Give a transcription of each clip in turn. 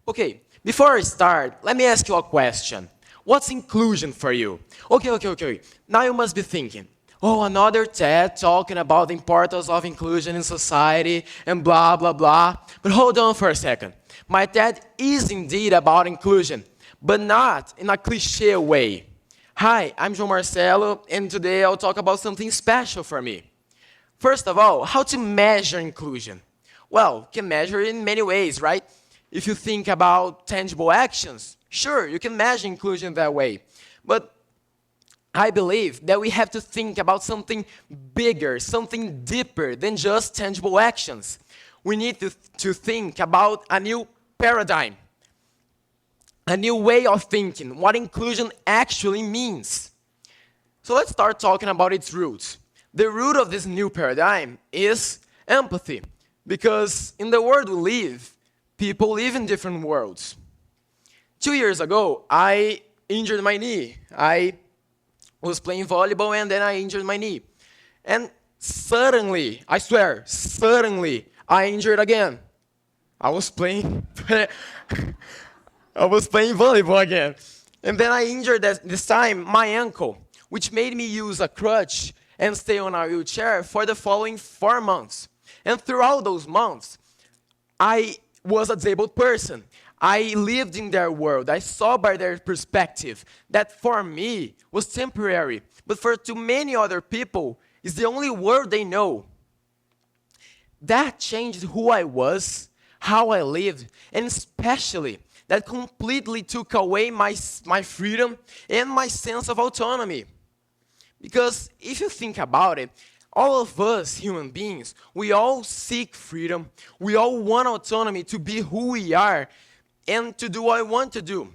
Okay, before I start, let me ask you a question. What's inclusion for you? Okay. Now you must be thinking, oh, another TED talking about the importance of inclusion in society and blah, blah, blah. But hold on for a second. My TED is indeed about inclusion, but not in a cliche way. Hi, I'm João Marcelo, and today I'll talk about something special for me. First of all, how to measure inclusion? Well, you can measure it in many ways, right? If you think about tangible actions, sure, you can measure inclusion that way. But I believe that we have to think about something bigger, something deeper than just tangible actions. We need to think about a new paradigm, a new way of thinking, what inclusion actually means. So let's start talking about its roots. The root of this new paradigm is empathy, because in the world we live, people live in different worlds. 2 years ago, I injured my knee. I was playing volleyball and then I injured my knee. And suddenly, I swear, suddenly, I injured again. I was playing volleyball again. And then I injured this time my ankle, which made me use a crutch and stay on a wheelchair for the following 4 months. And throughout those months, I was a disabled person. I lived in their world. I saw by their perspective that for me was temporary, but for too many other people, it's the only world they know. That changed who I was, how I lived, and especially that completely took away my freedom and my sense of autonomy. Because if you think about it, all of us human beings, we all seek freedom. We all want autonomy to be who we are and to do what I want to do.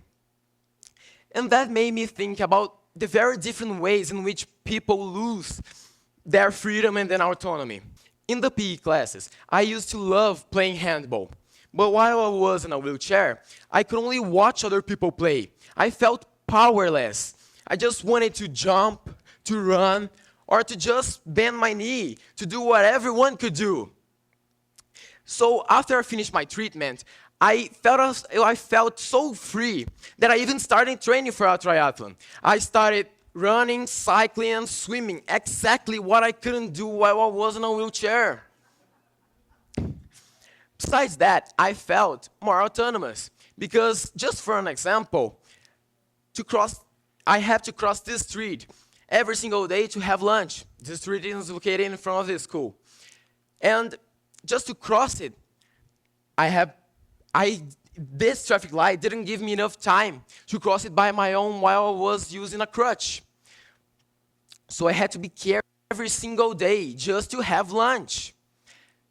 And that made me think about the very different ways in which people lose their freedom and their autonomy. In the PE classes, I used to love playing handball. But while I was in a wheelchair, I could only watch other people play. I felt powerless. I just wanted to jump, to run, or to just bend my knee, to do what everyone could do. So after I finished my treatment, I felt so free that I even started training for a triathlon. I started running, cycling, and swimming, exactly what I couldn't do while I was in a wheelchair. Besides that, I felt more autonomous because, just for an example, I have to cross this street every single day to have lunch. This street is located in front of the school. And just to cross it, this traffic light didn't give me enough time to cross it by my own while I was using a crutch. So I had to be careful every single day just to have lunch.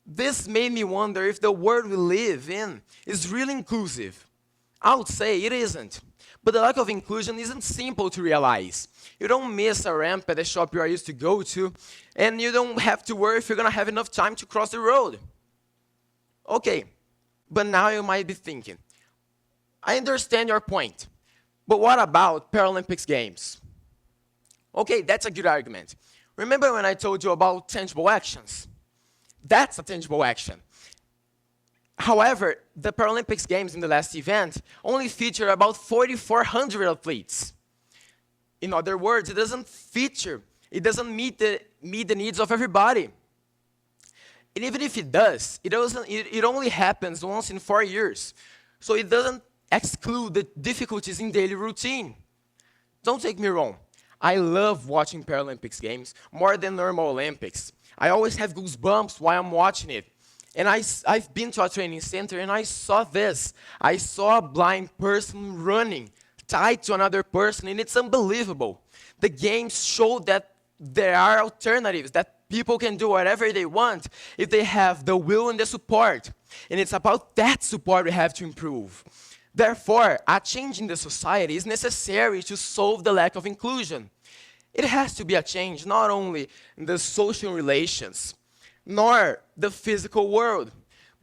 This made me wonder if the world we live in is really inclusive. I would say it isn't. But the lack of inclusion isn't simple to realize. You don't miss a ramp at the shop you are used to go to, and you don't have to worry if you're going to have enough time to cross the road. Okay, but now you might be thinking, I understand your point, but what about Paralympics Games? Okay, that's a good argument. Remember when I told you about tangible actions? That's a tangible action. However, the Paralympics Games in the last event only feature about 4,400 athletes. In other words, it doesn't meet the needs of everybody. And even if it does, it only happens once in 4 years. So it doesn't exclude the difficulties in daily routine. Don't take me wrong. I love watching Paralympics Games more than normal Olympics. I always have goosebumps while I'm watching it. And I've been to a training center and I saw this. I saw a blind person running, tied to another person, and it's unbelievable. The games show that there are alternatives, that people can do whatever they want if they have the will and the support. And it's about that support we have to improve. Therefore, a change in the society is necessary to solve the lack of inclusion. It has to be a change not only in the social relations, nor the physical world,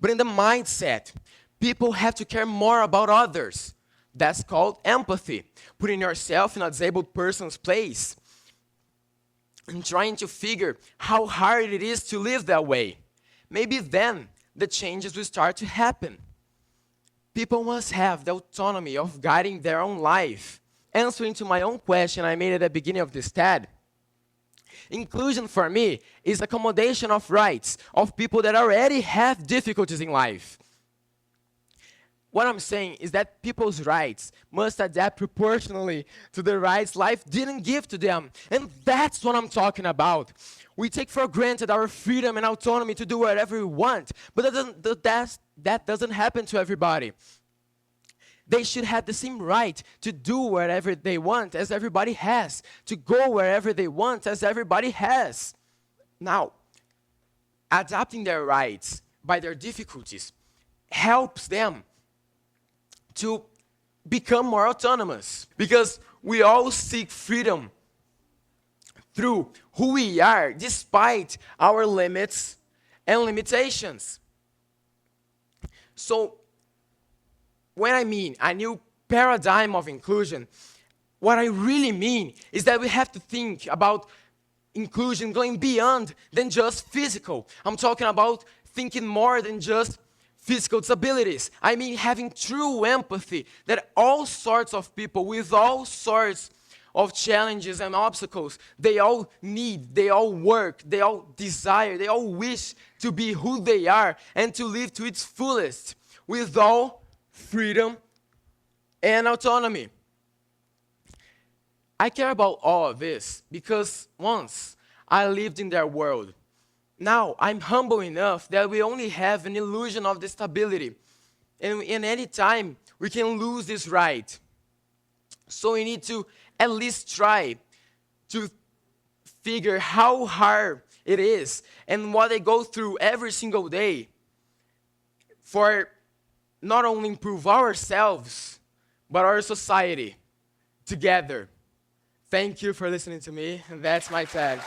but in the mindset. People have to care more about others. That's called empathy, putting yourself in a disabled person's place and trying to figure how hard it is to live that way. Maybe then the changes will start to happen. people must have the autonomy of guiding their own life. Answering to my own question I made at the beginning of this TED, inclusion for me is accommodation of rights of people that already have difficulties in life. What I'm saying is that people's rights must adapt proportionally to the rights life didn't give to them. And that's what I'm talking about. We take for granted our freedom and autonomy to do whatever we want, but that doesn't happen to everybody. They should have the same right to do whatever they want as everybody has, to go wherever they want as everybody has. Now, adapting their rights by their difficulties helps them to become more autonomous, because we all seek freedom through who we are despite our limits and limitations. So when I mean a new paradigm of inclusion, what I really mean is that we have to think about inclusion going beyond than just physical. I'm talking about thinking more than just physical disabilities. I mean having true empathy that all sorts of people with all sorts of challenges and obstacles, they all need, they all work, they all desire, they all wish to be who they are and to live to its fullest with all freedom and autonomy. I care about all of this because once I lived in their world. Now I'm humble enough that we only have an illusion of the stability. And in any time, we can lose this right. So we need to at least try to figure how hard it is and what they go through every single day for not only improve ourselves, but our society together. Thank you for listening to me. That's my TED.